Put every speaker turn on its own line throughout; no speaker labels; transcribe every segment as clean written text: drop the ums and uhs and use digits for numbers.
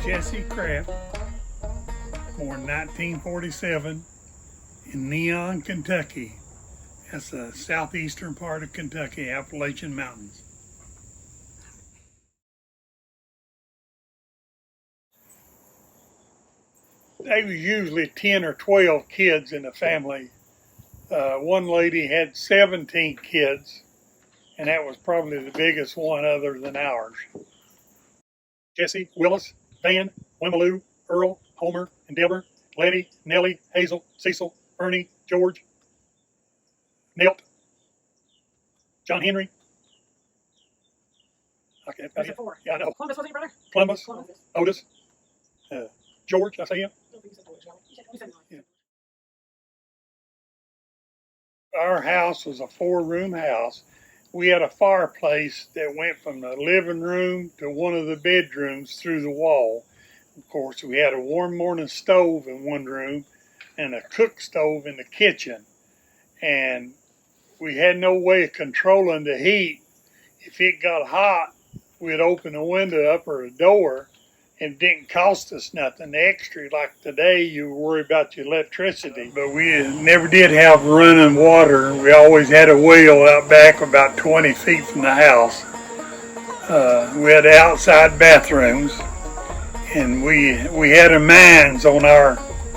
Jesse Kraft, born 1947 in Neon, Kentucky. That's the southeastern part of Kentucky, Appalachian Mountains. There was usually 10 or 12 kids in the family. One lady had 17 kids, and that was probably the biggest one other than ours. Jesse, Willis, Van, Wimaloo, Earl, Homer, Endeavor, Letty, Nellie, Hazel, Cecil, Ernie, George, Nelt, John Henry. Okay, that's it. Four. Yeah, I know. Columbus, was he, brother? Columbus, Otis, George, I say him? Yeah. Our house was a 4-room house. We had a fireplace that went from the living room to one of the bedrooms through the wall. Of course, we had a warm morning stove in one room and a cook stove in the kitchen. And we had no way of controlling the heat. If it got hot, we'd open a window up or a door. It didn't cost us nothing extra. Like today, you worry about your electricity. But we never did have running water. We always had a well out back about 20 feet from the house. We had outside bathrooms. And we had a mines on our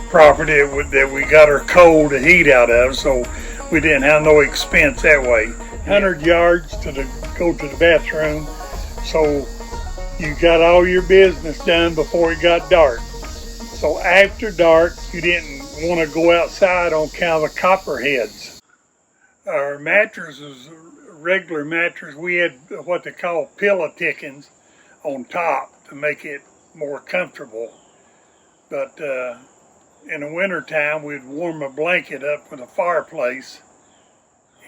property that we got our coal to heat out of. So we didn't have no expense that way. 100 yards to go to the bathroom. So you got all your business done before it got dark. So after dark, you didn't want to go outside on account of the copperheads. Our mattress was a regular mattress. We had what they call pillow tickings on top to make it more comfortable. But in the wintertime, we'd warm a blanket up with a fireplace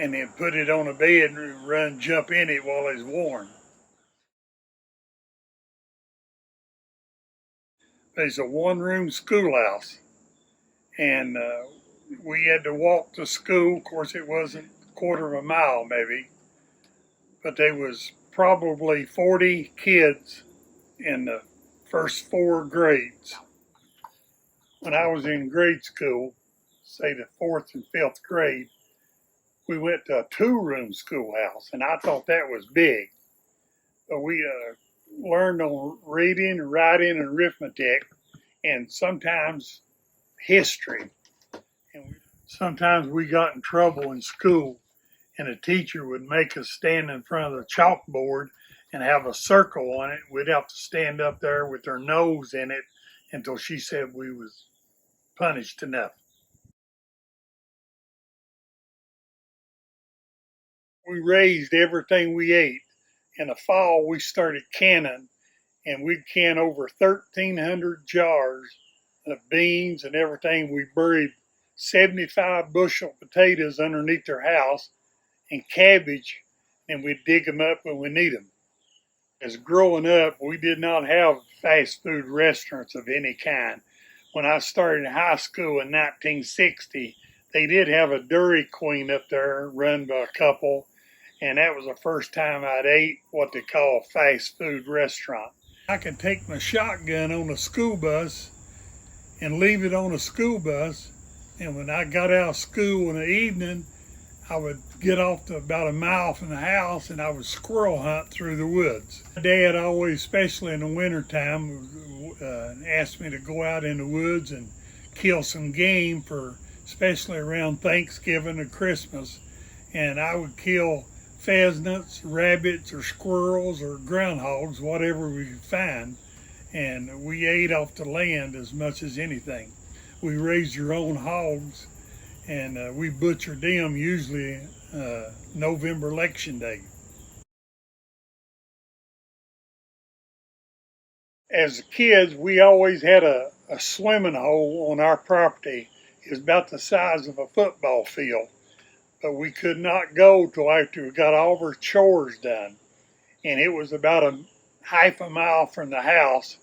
and then put it on a bed and jump in it while it's warm. There's a 1-room schoolhouse, and we had to walk to school. Of course, it wasn't a quarter of a mile maybe, but there was probably 40 kids in the first 4 grades. When I was in grade school, say the 4th and 5th grade, we went to a 2-room schoolhouse, and I thought that was big. But we learned on reading, writing, and arithmetic, and sometimes history. And sometimes we got in trouble in school, and a teacher would make us stand in front of the chalkboard and have a circle on it. We'd have to stand up there with our nose in it until she said we was punished enough. We raised everything we ate. In the fall, we started canning, and we'd can over 1,300 jars of beans and everything. We buried 75 bushel potatoes underneath their house and cabbage, and we'd dig them up when we need them. As growing up, we did not have fast food restaurants of any kind. When I started in high school in 1960, they did have a Dairy Queen up there run by a couple, and that was the first time I'd ate what they call a fast food restaurant. I could take my shotgun on a school bus and leave it on a school bus, and when I got out of school in the evening, I would get off to about a mile from the house and I would squirrel hunt through the woods. My dad always, especially in the wintertime, asked me to go out in the woods and kill some game for, especially around Thanksgiving and Christmas. And I would kill pheasants, rabbits, or squirrels, or groundhogs, whatever we could find. And we ate off the land as much as anything. We raised our own hogs, and we butchered them usually November election day. As kids, we always had a swimming hole on our property. It was about the size of a football field, but we could not go till after we got all of our chores done. And it was about a half a mile from the house,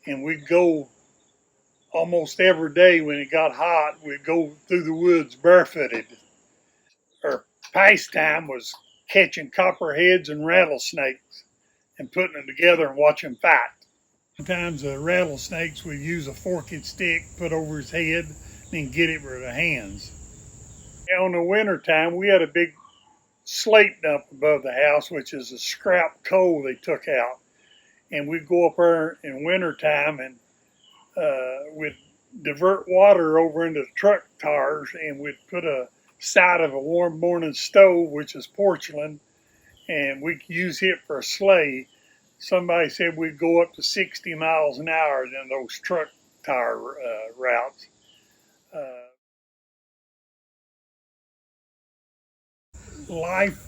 and we'd go almost every day when it got hot. We'd go through the woods barefooted. Our pastime was catching copperheads and rattlesnakes and putting them together and watching them fight. Sometimes the rattlesnakes would use a forked stick, put over his head, and then get it with their hands. In the wintertime, we had a big slate dump above the house, which is a scrap coal they took out. And we'd go up there in wintertime and we'd divert water over into the truck tires, and we'd put a side of a warm morning stove, which is porcelain, and we could use it for a sleigh. Somebody said we'd go up to 60 miles an hour in those truck tire routes. Life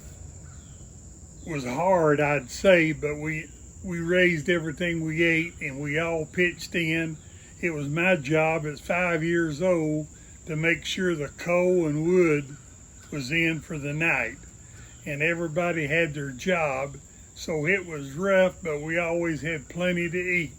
was hard, I'd say, but we raised everything we ate, and we all pitched in. It was my job at 5 years old to make sure the coal and wood was in for the night, and everybody had their job, so it was rough, but we always had plenty to eat.